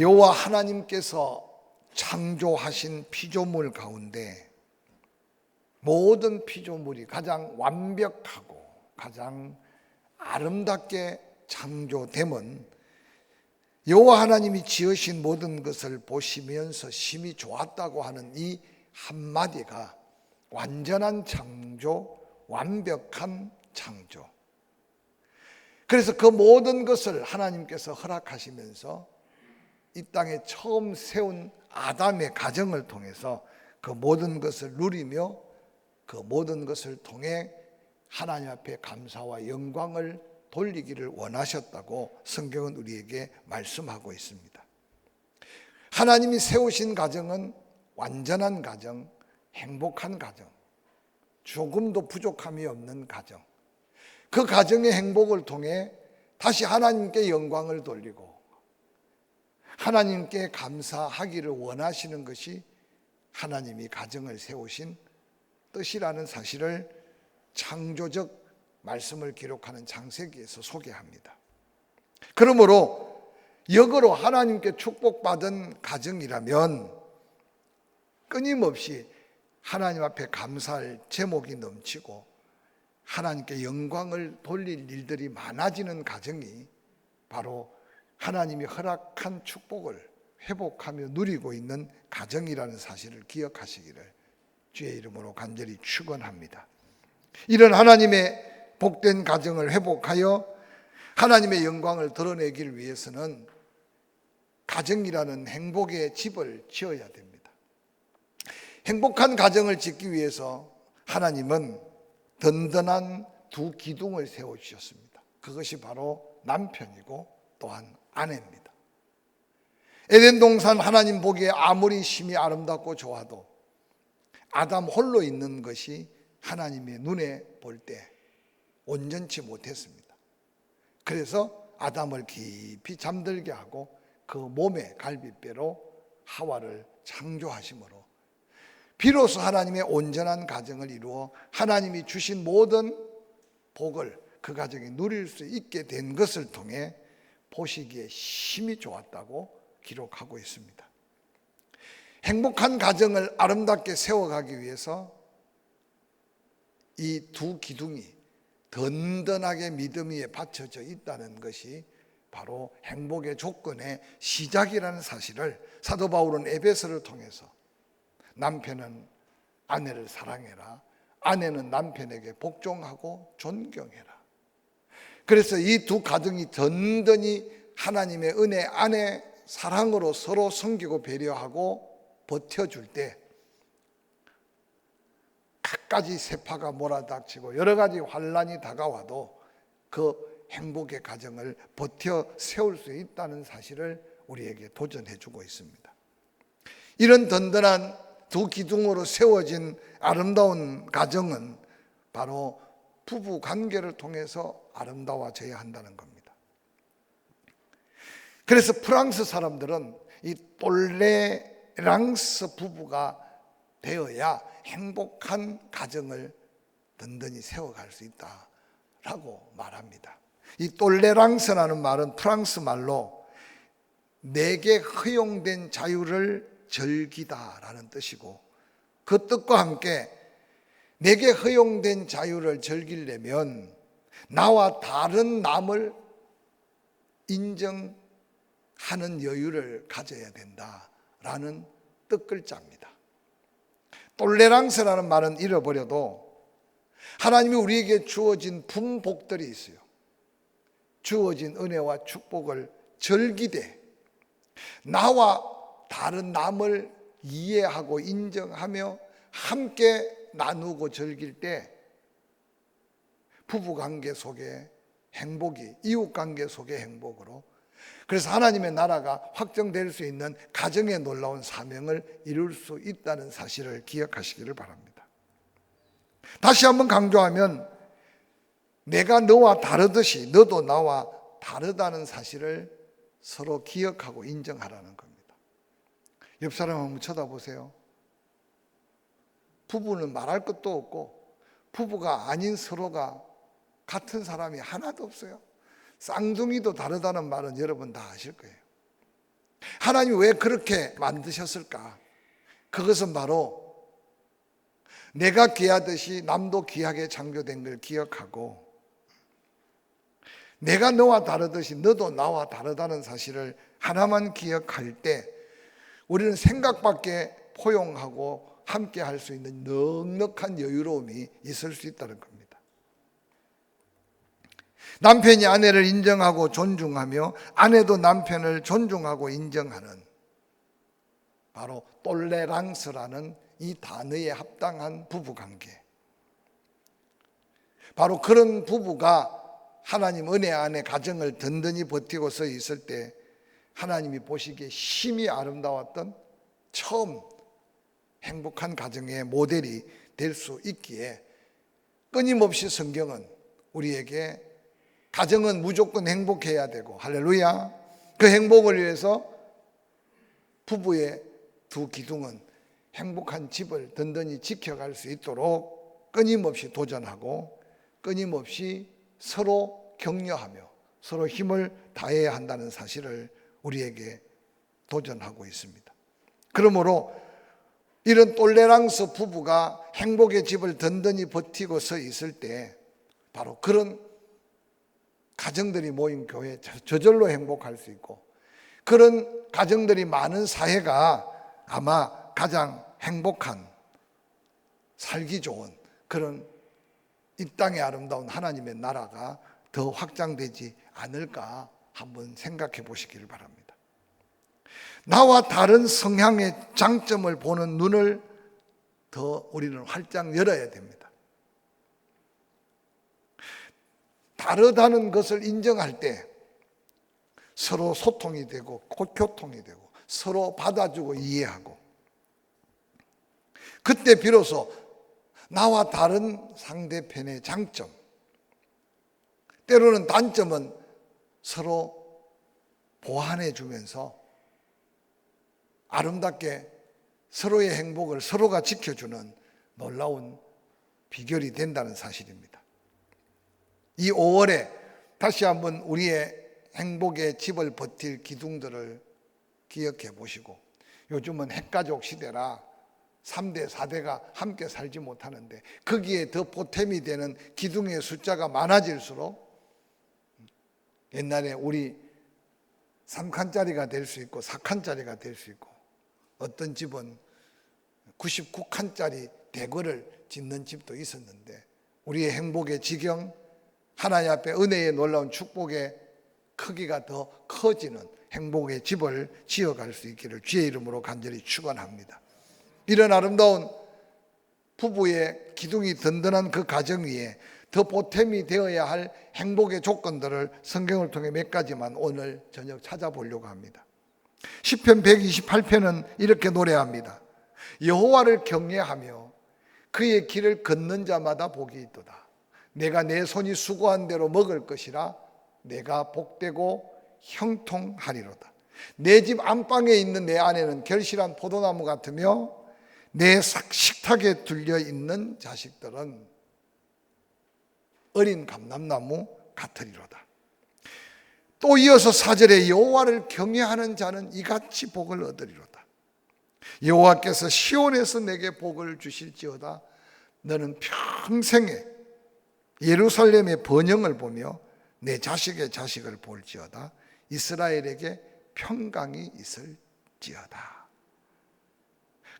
여호와 하나님께서 창조하신 피조물 가운데 모든 피조물이 가장 완벽하고 가장 아름답게 창조됨은 여호와 하나님이 지으신 모든 것을 보시면서 심히 좋았다고 하는 이 한마디가 완전한 창조, 완벽한 창조. 그래서 그 모든 것을 하나님께서 허락하시면서 이 땅에 처음 세운 아담의 가정을 통해서 그 모든 것을 누리며 그 모든 것을 통해 하나님 앞에 감사와 영광을 돌리기를 원하셨다고 성경은 우리에게 말씀하고 있습니다. 하나님이 세우신 가정은 완전한 가정, 행복한 가정, 조금도 부족함이 없는 가정. 그 가정의 행복을 통해 다시 하나님께 영광을 돌리고 하나님께 감사하기를 원하시는 것이 하나님이 가정을 세우신 뜻이라는 사실을 창조적 말씀을 기록하는 창세기에서 소개합니다. 그러므로 역으로 하나님께 축복받은 가정이라면 끊임없이 하나님 앞에 감사할 제목이 넘치고 하나님께 영광을 돌릴 일들이 많아지는 가정이 바로 하나님이 허락한 축복을 회복하며 누리고 있는 가정이라는 사실을 기억하시기를 주의 이름으로 간절히 축원합니다. 이런 하나님의 복된 가정을 회복하여 하나님의 영광을 드러내기를 위해서는 가정이라는 행복의 집을 지어야 됩니다. 행복한 가정을 짓기 위해서 하나님은 든든한 두 기둥을 세워주셨습니다. 그것이 바로 남편이고 또한 아내입니다. 에덴 동산 하나님 보기에 아무리 심히 아름답고 좋아도 아담 홀로 있는 것이 하나님의 눈에 볼 때 온전치 못했습니다. 그래서 아담을 깊이 잠들게 하고 그 몸의 갈빗배로 하와를 창조하심으로 비로소 하나님의 온전한 가정을 이루어 하나님이 주신 모든 복을 그 가정이 누릴 수 있게 된 것을 통해 보시기에 심히 좋았다고 기록하고 있습니다. 행복한 가정을 아름답게 세워가기 위해서 이 두 기둥이 든든하게 믿음 위에 받쳐져 있다는 것이 바로 행복의 조건의 시작이라는 사실을 사도 바울은 에베소를 통해서 남편은 아내를 사랑해라, 아내는 남편에게 복종하고 존경해라. 그래서 이 두 가정이 든든히 하나님의 은혜 안에 사랑으로 서로 섬기고 배려하고 버텨줄 때 갖가지 세파가 몰아닥치고 여러 가지 환란이 다가와도 그 행복의 가정을 버텨 세울 수 있다는 사실을 우리에게 도전해 주고 있습니다. 이런 든든한 두 기둥으로 세워진 아름다운 가정은 바로 부부 관계를 통해서 아름다워져야 한다는 겁니다. 그래서 프랑스 사람들은 이 똘레랑스 부부가 되어야 행복한 가정을 든든히 세워갈 수 있다라고 말합니다. 이 똘레랑스라는 말은 프랑스 말로 내게 허용된 자유를 즐기다라는 뜻이고 그 뜻과 함께 내게 허용된 자유를 즐기려면 나와 다른 남을 인정하는 여유를 가져야 된다라는 뜻글자입니다. 똘레랑스라는 말은 잃어버려도 하나님이 우리에게 주어진 분복들이 있어요. 주어진 은혜와 축복을 즐기되 나와 다른 남을 이해하고 인정하며 함께 나누고 즐길 때 부부관계 속에 행복이 이웃관계 속의 행복으로 그래서 하나님의 나라가 확정될 수 있는 가정의 놀라운 사명을 이룰 수 있다는 사실을 기억하시기를 바랍니다. 다시 한번 강조하면 내가 너와 다르듯이 너도 나와 다르다는 사실을 서로 기억하고 인정하라는 겁니다. 옆 사람 한번 쳐다보세요. 부부는 말할 것도 없고 부부가 아닌 서로가 같은 사람이 하나도 없어요. 쌍둥이도 다르다는 말은 여러분 다 아실 거예요. 하나님이 왜 그렇게 만드셨을까? 그것은 바로 내가 귀하듯이 남도 귀하게 창조된 걸 기억하고, 내가 너와 다르듯이 너도 나와 다르다는 사실을 하나만 기억할 때 우리는 생각밖에 포용하고 함께 할 수 있는 넉넉한 여유로움이 있을 수 있다는 겁니다. 남편이 아내를 인정하고 존중하며 아내도 남편을 존중하고 인정하는, 바로 똘레랑스라는 이 단어에 합당한 부부관계, 바로 그런 부부가 하나님 은혜 안에 가정을 든든히 버티고 서 있을 때 하나님이 보시기에 심히 아름다웠던 처음 행복한 가정의 모델이 될 수 있기에, 끊임없이 성경은 우리에게 가정은 무조건 행복해야 되고, 할렐루야, 그 행복을 위해서 부부의 두 기둥은 행복한 집을 든든히 지켜갈 수 있도록 끊임없이 도전하고 끊임없이 서로 격려하며 서로 힘을 다해야 한다는 사실을 우리에게 도전하고 있습니다. 그러므로 이런 똘레랑스 부부가 행복의 집을 든든히 버티고 서 있을 때 바로 그런 가정들이 모인 교회 저절로 행복할 수 있고, 그런 가정들이 많은 사회가 아마 가장 행복한, 살기 좋은 그런 이 땅의 아름다운 하나님의 나라가 더 확장되지 않을까 한번 생각해 보시기를 바랍니다. 나와 다른 성향의 장점을 보는 눈을 더 우리는 활짝 열어야 됩니다. 다르다는 것을 인정할 때 서로 소통이 되고 교통이 되고 서로 받아주고 이해하고, 그때 비로소 나와 다른 상대편의 장점, 때로는 단점은 서로 보완해 주면서 아름답게 서로의 행복을 서로가 지켜주는 놀라운 비결이 된다는 사실입니다. 이 5월에 다시 한번 우리의 행복의 집을 버틸 기둥들을 기억해 보시고, 요즘은 핵가족 시대라 3대, 4대가 함께 살지 못하는데 거기에 더 보탬이 되는 기둥의 숫자가 많아질수록 옛날에 우리 3칸짜리가 될 수 있고 4칸짜리가 될 수 있고, 어떤 집은 99칸짜리 대궐을 짓는 집도 있었는데, 우리의 행복의 지경, 하나님 앞에 은혜의 놀라운 축복의 크기가 더 커지는 행복의 집을 지어갈 수 있기를 주의 이름으로 간절히 축원합니다. 이런 아름다운 부부의 기둥이 든든한 그 가정 위에 더 보탬이 되어야 할 행복의 조건들을 성경을 통해 몇 가지만 오늘 저녁 찾아보려고 합니다. 시편 128편은 이렇게 노래합니다. 여호와를 경외하며 그의 길을 걷는 자마다 복이 있도다. 내가 내 손이 수고한 대로 먹을 것이라. 내가 복되고 형통하리로다. 내 집 안방에 있는 내 아내는 결실한 포도나무 같으며 내 식탁에 둘려 있는 자식들은 어린 감람나무 같으리로다. 또 이어서 4절에 여호와를 경외하는 자는 이같이 복을 얻으리로다. 여호와께서 시온에서 내게 복을 주실지어다. 너는 평생에 예루살렘의 번영을 보며 내 자식의 자식을 볼지어다. 이스라엘에게 평강이 있을지어다.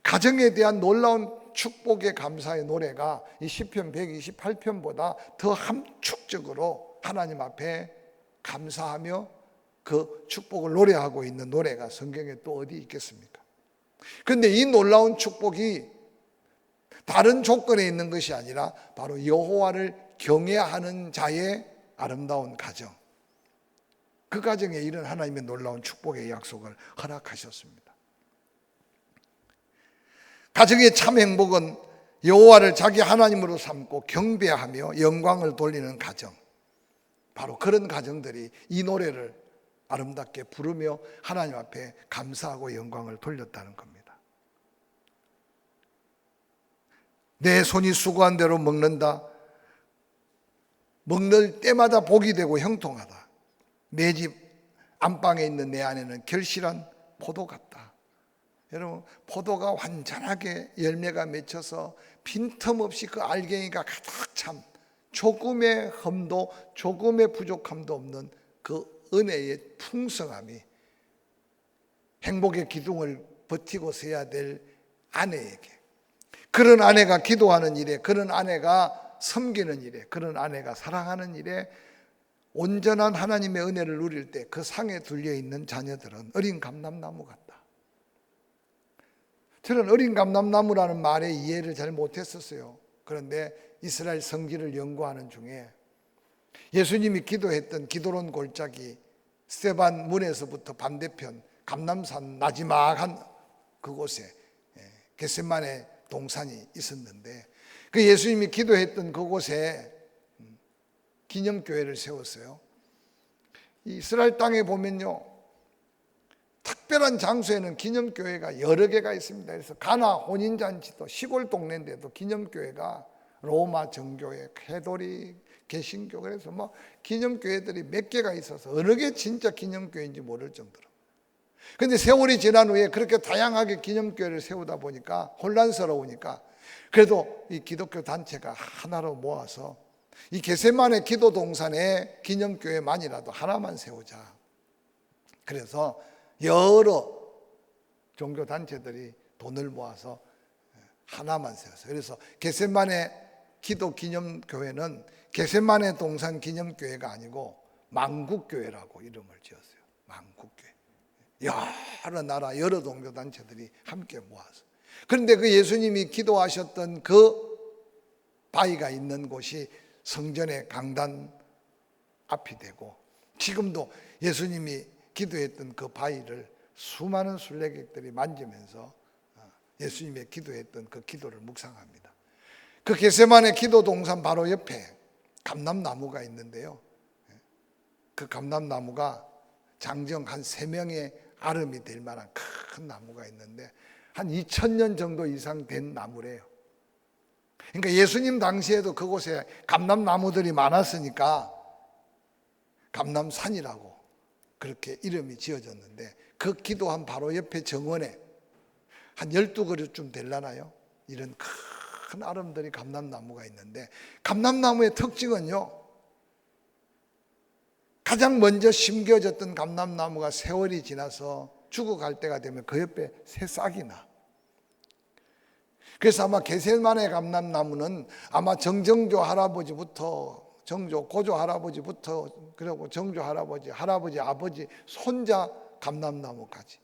가정에 대한 놀라운 축복의 감사의 노래가 이 시편 128편보다 더 함축적으로 하나님 앞에 감사하며 그 축복을 노래하고 있는 노래가 성경에 또 어디 있겠습니까? 그런데 이 놀라운 축복이 다른 조건에 있는 것이 아니라 바로 여호와를 경외하는 자의 아름다운 가정, 그 가정에 이런 하나님의 놀라운 축복의 약속을 허락하셨습니다. 가정의 참 행복은 여호와를 자기 하나님으로 삼고 경배하며 영광을 돌리는 가정, 바로 그런 가정들이 이 노래를 아름답게 부르며 하나님 앞에 감사하고 영광을 돌렸다는 겁니다. 내 손이 수고한 대로 먹는다. 먹는 때마다 복이 되고 형통하다. 내 집 안방에 있는 내 아내는 결실한 포도 같다. 여러분, 포도가 완전하게 열매가 맺혀서 빈틈없이 그 알갱이가 가득 참 조금의 흠도 조금의 부족함도 없는 그 은혜의 풍성함이 행복의 기둥을 버티고 서야 될 아내에게, 그런 아내가 기도하는 일에, 그런 아내가 섬기는 일에, 그런 아내가 사랑하는 일에 온전한 하나님의 은혜를 누릴 때 그 상에 둘려있는 자녀들은 어린 감람나무 같다. 저는 어린 감람나무라는 말의 이해를 잘 못했었어요. 그런데 이스라엘 성기를 연구하는 중에 예수님이 기도했던 기도론 골짜기 스데반 문에서부터 반대편 감람산 나지막한 그곳에 겟세마네 동산이 있었는데, 그 예수님이 기도했던 그곳에 기념교회를 세웠어요. 이스라엘 땅에 보면요, 특별한 장소에는 기념교회가 여러 개가 있습니다. 그래서 가나 혼인잔치도 시골 동네인데도 기념교회가 로마 정교회, 캐도릭, 개신교, 그래서 뭐 기념교회들이 몇 개가 있어서 어느 게 진짜 기념교회인지 모를 정도로. 그런데 세월이 지난 후에 그렇게 다양하게 기념교회를 세우다 보니까 혼란스러우니까 그래도 이 기독교 단체가 하나로 모아서 이 겟세마네 기도 동산에 기념교회만이라도 하나만 세우자. 그래서 여러 종교 단체들이 돈을 모아서 하나만 세웠어요. 그래서 겟세마네 기도 기념교회는 겟세마네 동산 기념교회가 아니고 만국교회라고 이름을 지었어요. 만국교회. 여러 나라 여러 종교 단체들이 함께 모아서. 그런데 그 예수님이 기도하셨던 그 바위가 있는 곳이 성전의 강단 앞이 되고, 지금도 예수님이 기도했던 그 바위를 수많은 순례객들이 만지면서 예수님의 기도했던 그 기도를 묵상합니다. 그 겟세마네 기도 동산 바로 옆에 감람나무가 있는데요, 그 감람나무가 장정 한 3명의 아름이 될 만한 큰 나무가 있는데 한 2000년 정도 이상 된 나무래요. 그러니까 예수님 당시에도 그곳에 감람나무들이 많았으니까 감람산이라고 그렇게 이름이 지어졌는데, 그 기도한 바로 옆에 정원에 한 12그루쯤 되려나요? 이런 큰 아름들이 감람나무가 있는데, 감람나무의 특징은요, 가장 먼저 심겨졌던 감람나무가 세월이 지나서 죽어갈 때가 되면 그 옆에 새 싹이 나. 그래서 아마 겟세마네 감람나무는 아마 정정조 할아버지부터 정조, 고조 할아버지부터, 그리고 정조 할아버지, 할아버지, 아버지, 손자 감람나무까지.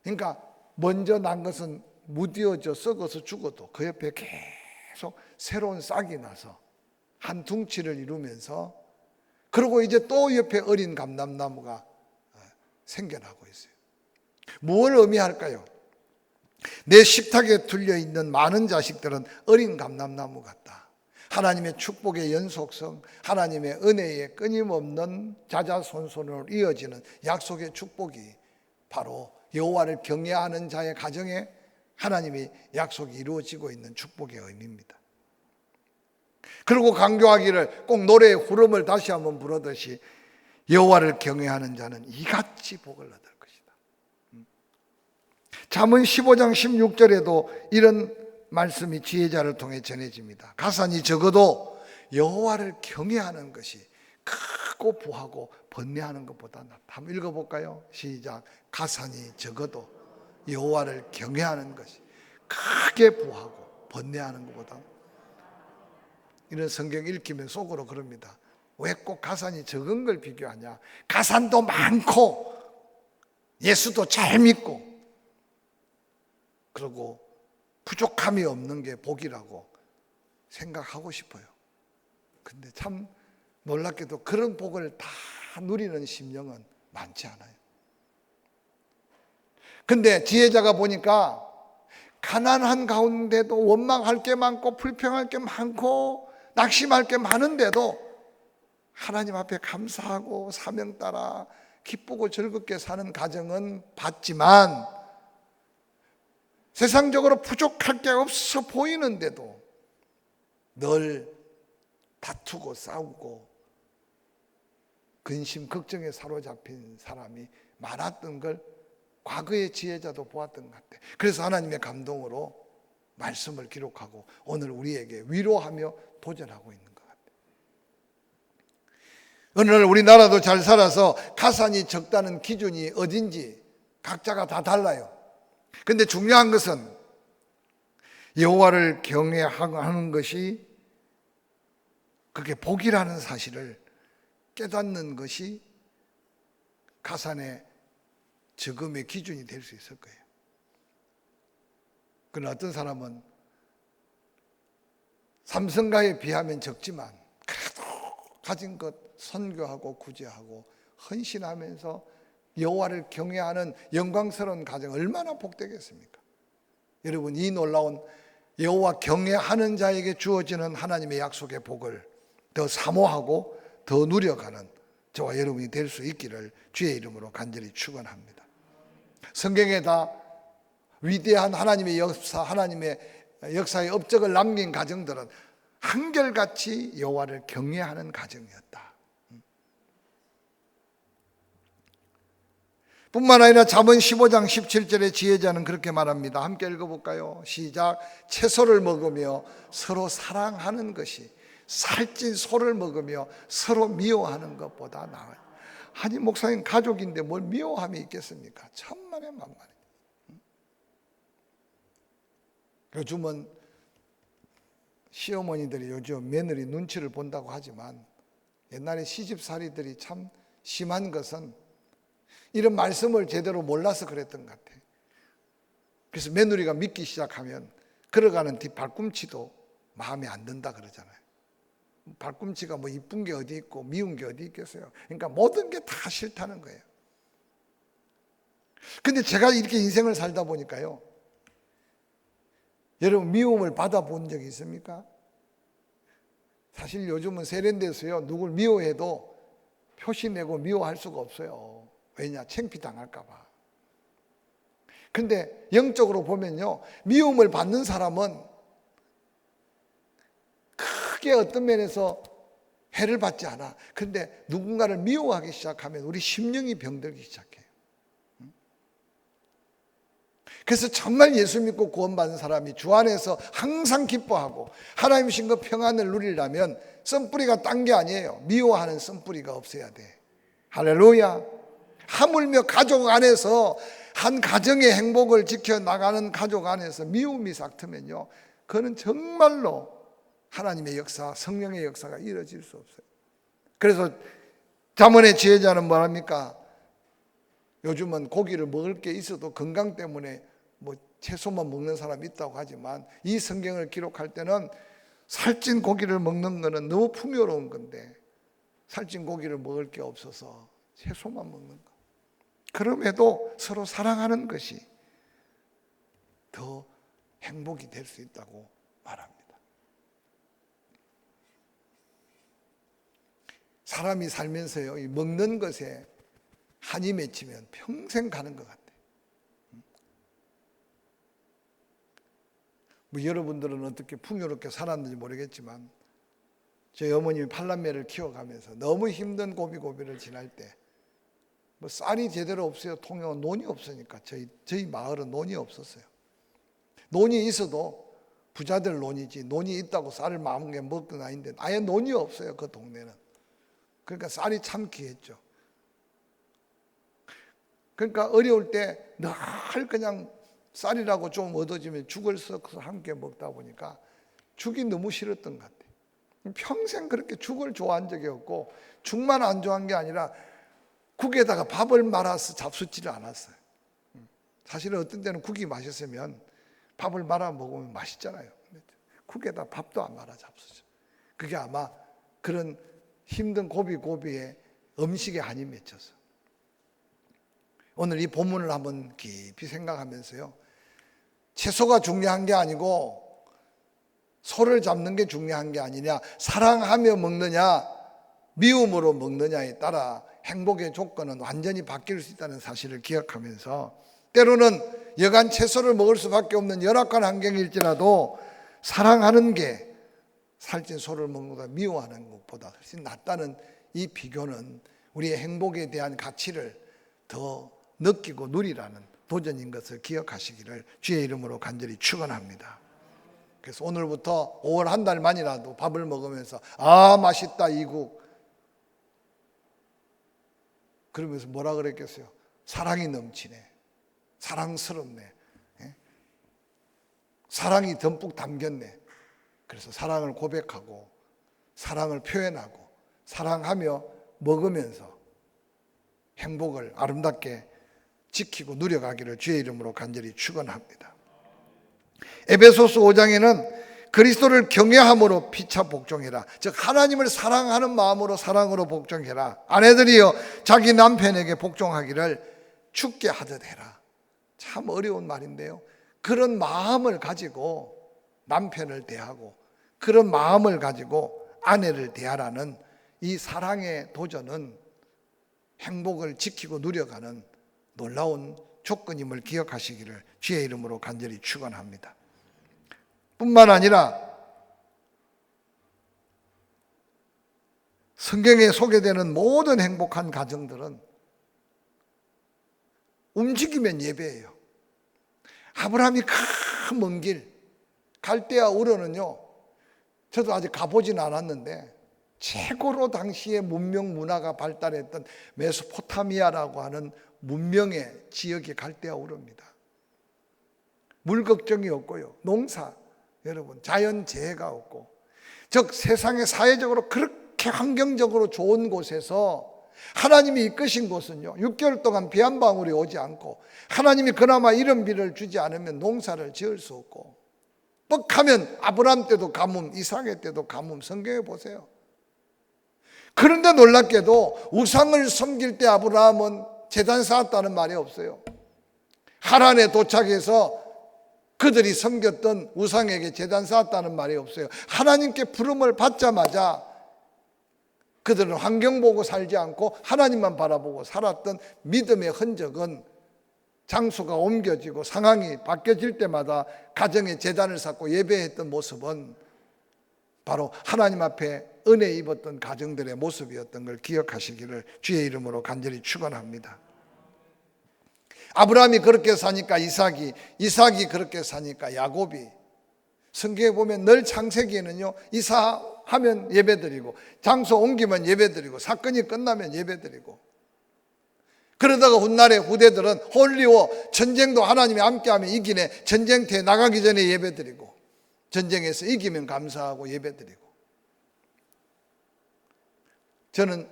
그러니까 먼저 난 것은 무디어져 썩어서 죽어도 그 옆에 계속 새로운 싹이 나서 한 둥치를 이루면서, 그리고 이제 또 옆에 어린 감람나무가 생겨나고 있어요. 무엇을 의미할까요? 내 식탁에 둘려있는 많은 자식들은 어린 감람나무 같다. 하나님의 축복의 연속성, 하나님의 은혜의 끊임없는 자자손손으로 이어지는 약속의 축복이 바로 여호와를 경외하는 자의 가정에 하나님의 약속이 이루어지고 있는 축복의 의미입니다. 그리고 강조하기를 꼭 노래의 후렴을 다시 한번 부르듯이 여호와를 경외하는 자는 이같이 복을 얻을 것이다. 잠언 15장 16절에도 이런 말씀이 지혜자를 통해 전해집니다. 가산이 적어도 여호와를 경외하는 것이 크고 부하고 번뇌하는 것보다 낫다. 한번 읽어볼까요? 시작. 가산이 적어도 여호와를 경외하는 것이 크게 부하고 번뇌하는 것보다. 이런 성경 읽히면 속으로 그럽니다. 왜 꼭 가산이 적은 걸 비교하냐? 가산도 많고 예수도 잘 믿고 그리고 부족함이 없는 게 복이라고 생각하고 싶어요. 근데 참 놀랍게도 그런 복을 다 누리는 심령은 많지 않아요. 근데 지혜자가 보니까 가난한 가운데도 원망할 게 많고 불평할 게 많고 낙심할 게 많은데도 하나님 앞에 감사하고 사명 따라 기쁘고 즐겁게 사는 가정은 봤지만, 세상적으로 부족할 게 없어 보이는데도 늘 다투고 싸우고 근심 걱정에 사로잡힌 사람이 많았던 걸 과거의 지혜자도 보았던 것 같아요. 그래서 하나님의 감동으로 말씀을 기록하고 오늘 우리에게 위로하며 도전하고 있는 것 같아요. 어느 날 우리나라도 잘 살아서 가산이 적다는 기준이 어딘지 각자가 다 달라요. 그런데 중요한 것은 여호와를 경외하는 것이 그게 복이라는 사실을 깨닫는 것이 가산의 적음의 기준이 될 수 있을 거예요. 그러나 어떤 사람은 삼성가에 비하면 적지만 그래도 가진 것 선교하고 구제하고 헌신하면서 여호와를 경외하는 영광스러운 가정 얼마나 복되겠습니까? 여러분, 이 놀라운 여호와 경외하는 자에게 주어지는 하나님의 약속의 복을 더 사모하고 더 누려가는 저와 여러분이 될 수 있기를 주의 이름으로 간절히 축원합니다. 성경에 다 위대한 하나님의 역사, 하나님의 역사의 업적을 남긴 가정들은 한결같이 여호와를 경외하는 가정이었다. 뿐만 아니라 잠언 15장 17절의 지혜자는 그렇게 말합니다. 함께 읽어볼까요? 시작. 채소를 먹으며 서로 사랑하는 것이 살찐 소를 먹으며 서로 미워하는 것보다 나아요. 아니, 목사님 가족인데 뭘 미워함이 있겠습니까? 천만에 만만해. 요즘은 시어머니들이 요즘 며느리 눈치를 본다고 하지만 옛날에 시집살이들이 참 심한 것은 이런 말씀을 제대로 몰라서 그랬던 것 같아요. 그래서 며느리가 믿기 시작하면 걸어가는 뒤 발꿈치도 마음에 안 든다 그러잖아요. 발꿈치가 뭐 이쁜 게 어디 있고 미운 게 어디 있겠어요. 그러니까 모든 게 다 싫다는 거예요. 근데 제가 이렇게 인생을 살다 보니까요, 여러분 미움을 받아본 적이 있습니까? 사실 요즘은 세련돼서요, 누굴 미워해도 표시내고 미워할 수가 없어요. 왜냐? 창피당할까 봐. 근데 영적으로 보면요, 미움을 받는 사람은 크게 어떤 면에서 해를 받지 않아. 그런데 누군가를 미워하기 시작하면 우리 심령이 병들기 시작해요. 그래서 정말 예수 믿고 구원받은 사람이 주 안에서 항상 기뻐하고 하나님 신 것 평안을 누리려면 쓴뿌리가 딴 게 아니에요. 미워하는 쓴뿌리가 없어야 돼. 할렐루야. 하물며 가족 안에서 한 가정의 행복을 지켜나가는 가족 안에서 미움이 싹트면요, 그거는 정말로 하나님의 역사, 성령의 역사가 이루어질 수 없어요. 그래서 잠언의 지혜자는 뭐합니까? 요즘은 고기를 먹을 게 있어도 건강 때문에 뭐 채소만 먹는 사람이 있다고 하지만 이 성경을 기록할 때는 살찐 고기를 먹는 거는 너무 풍요로운 건데 살찐 고기를 먹을 게 없어서 채소만 먹는 거. 그럼에도 서로 사랑하는 것이 더 행복이 될 수 있다고 말합니다. 사람이 살면서요, 이 먹는 것에 한이 맺히면 평생 가는 것 같아요. 뭐 여러분들은 어떻게 풍요롭게 살았는지 모르겠지만 저희 어머님이 8남매를 키워가면서 너무 힘든 고비고비를 지날 때 뭐 쌀이 제대로 없어요. 통영 논이 없으니까 저희 마을은 논이 없었어요. 논이 있어도 부자들 논이지, 논이 있다고 쌀을 마음껏 먹던 아닌데 아예 논이 없어요, 그 동네는. 그러니까 쌀이 참 귀했죠. 그러니까 어려울 때 늘 그냥 쌀이라고 좀 얻어지면 죽을 섞어서 함께 먹다 보니까 죽이 너무 싫었던 것 같아요. 평생 그렇게 죽을 좋아한 적이 없고, 죽만 안 좋아한 게 아니라 국에다가 밥을 말아서 잡수지를 않았어요. 사실은 어떤 때는 국이 맛있으면 밥을 말아 먹으면 맛있잖아요. 국에다 밥도 안 말아 잡수죠. 그게 아마 그런 힘든 고비고비에 음식에 한이 맺혀서. 오늘 이 본문을 한번 깊이 생각하면서요, 채소가 중요한 게 아니고 소를 잡는 게 중요한 게 아니냐, 사랑하며 먹느냐 미움으로 먹느냐에 따라 행복의 조건은 완전히 바뀔 수 있다는 사실을 기억하면서, 때로는 여간 채소를 먹을 수밖에 없는 열악한 환경일지라도 사랑하는 게 살찐 소를 먹는 것보다 미워하는 것보다 훨씬 낫다는 이 비교는 우리의 행복에 대한 가치를 더 느끼고 누리라는 도전인 것을 기억하시기를 주의 이름으로 간절히 축원합니다. 그래서 오늘부터 5월 한 달만이라도 밥을 먹으면서 맛있다 이국, 그러면서 뭐라 그랬겠어요? 사랑이 넘치네, 사랑스럽네, 사랑이 듬뿍 담겼네. 그래서 사랑을 고백하고 사랑을 표현하고 사랑하며 먹으면서 행복을 아름답게 지키고 누려가기를 주의 이름으로 간절히 축원합니다. 에베소서 5장에는 그리스도를 경외함으로 피차 복종해라, 즉 하나님을 사랑하는 마음으로 사랑으로 복종해라. 아내들이여 자기 남편에게 복종하기를 죽게 하듯 해라. 참 어려운 말인데요, 그런 마음을 가지고 남편을 대하고 그런 마음을 가지고 아내를 대하라는 이 사랑의 도전은 행복을 지키고 누려가는 놀라운 조건임을 기억하시기를 주의 이름으로 간절히 축원합니다. 뿐만 아니라 성경에 소개되는 모든 행복한 가정들은 움직이면 예배예요. 아브라함이 큰 먼 길 갈대아 우르는요, 저도 아직 가보진 않았는데 최고로 당시에 문명 문화가 발달했던 메소포타미아라고 하는 문명의 지역이 갈대아 우르입니다. 물 걱정이 없고요, 농사, 여러분 자연재해가 없고, 즉 세상에 사회적으로 그렇게 환경적으로 좋은 곳에서 하나님이 이끄신 곳은요, 6개월 동안 비 한 방울이 오지 않고 하나님이 그나마 이른 비를 주지 않으면 농사를 지을 수 없고, 뻑하면 아브라함 때도 가뭄, 이삭의 때도 가뭄, 성경에 보세요. 그런데 놀랍게도 우상을 섬길 때 아브라함은 제단 쌓았다는 말이 없어요. 하란에 도착해서 그들이 섬겼던 우상에게 제단 쌓았다는 말이 없어요. 하나님께 부름을 받자마자 그들은 환경 보고 살지 않고 하나님만 바라보고 살았던 믿음의 흔적은 장소가 옮겨지고 상황이 바뀌어질 때마다 가정에 제단을 쌓고 예배했던 모습은 바로 하나님 앞에 은혜 입었던 가정들의 모습이었던 걸 기억하시기를 주의 이름으로 간절히 축원합니다. 아브라함이 그렇게 사니까 이삭이 그렇게 사니까 야곱이, 성경에 보면 늘 창세기에는요, 이사하면 예배드리고 장소 옮기면 예배드리고 사건이 끝나면 예배드리고, 그러다가 훗날에 후대들은 홀리워 전쟁도 하나님이 함께하면 이기네, 전쟁터에 나가기 전에 예배드리고 전쟁에서 이기면 감사하고 예배드리고. 저는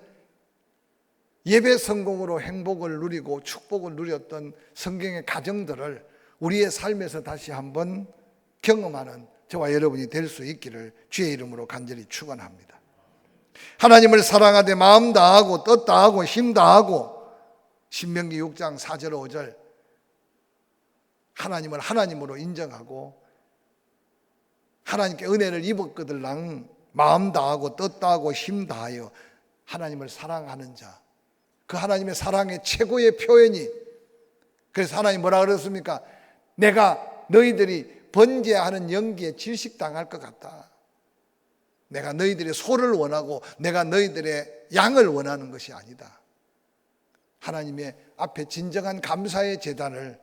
예배 성공으로 행복을 누리고 축복을 누렸던 성경의 가정들을 우리의 삶에서 다시 한번 경험하는 저와 여러분이 될 수 있기를 주의 이름으로 간절히 축원합니다. 하나님을 사랑하되 마음 다하고 뜻 다하고 힘 다하고, 신명기 6장 4절 5절 하나님을 하나님으로 인정하고 하나님께 은혜를 입었거들랑 마음 다하고 뜻 다하고 힘 다하여 하나님을 사랑하는 자, 그 하나님의 사랑의 최고의 표현이, 그래서 하나님 뭐라 그랬습니까? 내가 너희들이 번제하는 연기에 질식당할 것 같다. 내가 너희들의 소를 원하고 내가 너희들의 양을 원하는 것이 아니다. 하나님의 앞에 진정한 감사의 제단을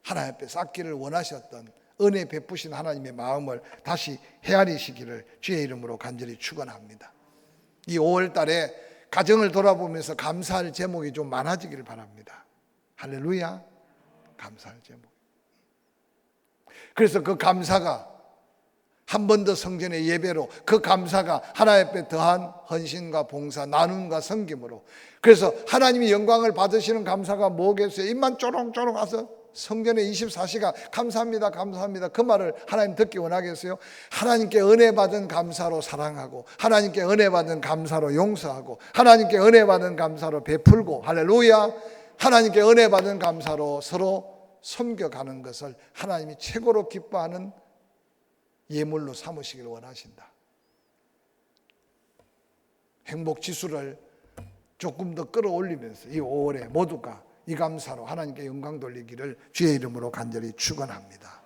하나님 앞에 쌓기를 원하셨던 은혜 베푸신 하나님의 마음을 다시 헤아리시기를 주의 이름으로 간절히 축원합니다. 이 5월 달에 가정을 돌아보면서 감사할 제목이 좀 많아지기를 바랍니다. 할렐루야. 감사할 제목. 그래서 그 감사가 한 번 더 성전의 예배로, 그 감사가 하나님 앞에 더한 헌신과 봉사, 나눔과 섬김으로, 그래서 하나님이 영광을 받으시는 감사가 뭐겠어요? 입만 쪼롱쪼롱 와서 성전에 24시간 감사합니다 감사합니다 그 말을 하나님 듣기 원하겠어요? 하나님께 은혜 받은 감사로 사랑하고, 하나님께 은혜 받은 감사로 용서하고, 하나님께 은혜 받은 감사로 베풀고, 할렐루야, 하나님께 은혜 받은 감사로 서로 섬겨가는 것을 하나님이 최고로 기뻐하는 예물로 삼으시길 원하신다. 행복 지수를 조금 더 끌어올리면서 이 5월에 모두가 이 감사로 하나님께 영광 돌리기를 주의 이름으로 간절히 축원합니다.